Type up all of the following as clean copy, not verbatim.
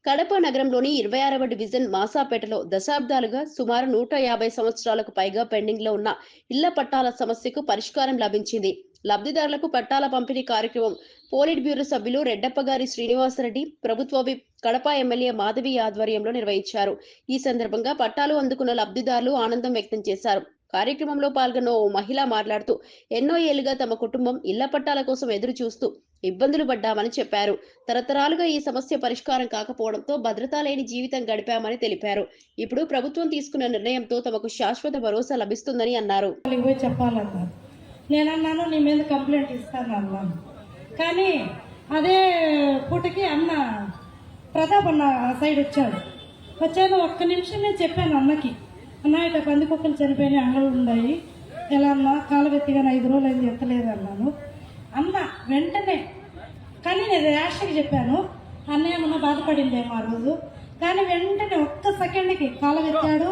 కడప నగరంలోని 26వ డివిజన్ మాసాపేటలో దశాబ్దాలుగా సుమారు 150 సంవత్సరాలకు పైగా పెండింగ్ లో ఉన్న ఇళ్ల పట్టాల సమస్యకు పరిష్కారం లభించింది. లబ్ధిదారులకు పట్టాల పంపిణీ కార్యక్రమం పోలిట్ బ్యూరో సభ్యులు రెడ్డప్పగారి శ్రీనివాసరెడ్డి, ప్రభుత్వ విప్ కడప ఎమ్మెల్యే మాధవి ఆధ్వర్యంలో నిర్వహించారు. ఈ సందర్భంగా పట్టాలు అందుకున్న లబ్ధిదారులు ఆనందం వ్యక్తం చేశారు. కార్యక్రమంలో పాల్గొన్న ఓ మహిళ మాట్లాడుతూ ఎన్నో ఏళ్లుగా తమ కుటుంబం ఇళ్ల పట్టాల కోసం ఎదురు చూస్తూ ఇబ్బందులు పడ్డామని చెప్పారు. తరతరాలుగా ఈ సమస్య పరిష్కారం కాకపోవడంతో భద్రత లేని జీవితం గడిపామని తెలిపారు. ఇప్పుడు ప్రభుత్వం తీసుకున్న నిర్ణయంతో తమకు శాశ్వత భరోసా లభిస్తుందని అన్నారు. చెప్పాలన్నారు. నేనన్నాను నీ మీద కంప్లైంట్ ఇస్తాను అన్నాను. కానీ అదే పూటకి అన్న ప్రతాప్ అన్న సైడ్ వచ్చాడు. ఒక్క నిమిషం నేను చెప్పాను అన్నకి, అన్న ఇట్లా పందికొక్కలు చనిపోయిన అంగళ్ళు ఉన్నాయి, ఎలా అన్నా కాలవెత్తిగా 5 రోజులు అయింది ఎత్తలేదు అన్నాను. అన్న వెంటనే, కానీ నేను ర్యాష్కి చెప్పాను, అన్నయ్య ఏమన్నా బాధపడిందేమో ఆ రోజు, కానీ వెంటనే ఒక్క సెకండ్కి కాలవెత్తాడు.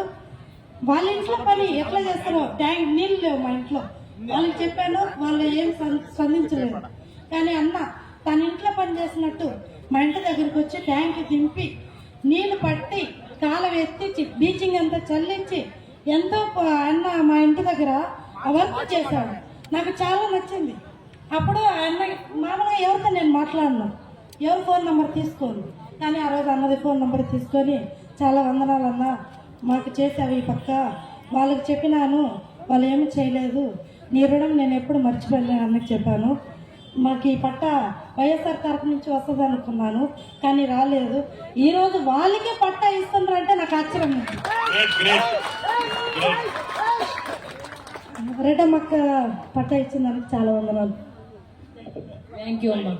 వాళ్ళ ఇంట్లో పని ఎట్లా చేస్తారో, ట్యాంక్ నీళ్ళు లేవు మా ఇంట్లో, వాళ్ళకి చెప్పాను, వాళ్ళు ఏం స్పందించలేదు. కానీ అన్న తన ఇంట్లో పని చేసినట్టు మా ఇంటి దగ్గరికి వచ్చి ట్యాంక్ దింపి నీళ్లు పట్టి కాలం ఎత్తించి బీచింగ్ అంతా చల్లించి ఎంతో అన్న మా ఇంటి దగ్గర వర్క్ చేశాడు. నాకు చాలా నచ్చింది. అప్పుడు అన్న మామూలుగా ఎవరితో నేను మాట్లాడను, ఎవరి ఫోన్ నెంబర్ తీసుకోను, కానీ ఆ రోజు అన్నది ఫోన్ నెంబర్ తీసుకొని చాలా వందనాలు అన్న, మాకు చేసావు ఈ పక్క, వాళ్ళకి చెప్పినాను, వాళ్ళు ఏమి చేయలేదు, నీ రుణం నేను ఎప్పుడు మర్చిపోయాను అన్నకి చెప్పాను. మాకు ఈ పట్ట వైఎస్ఆర్ తరఫు నుంచి వస్తుంది అనుకున్నాను, కానీ రాలేదు. ఈరోజు వాళ్ళకే పట్ట ఇస్తున్నారంటే నాకు ఆశ్చర్యం. రెడ్డమ్మక్క పట్ట ఇచ్చిందానికి చాలా వందనాలు. థ్యాంక్ యూ అమ్మా.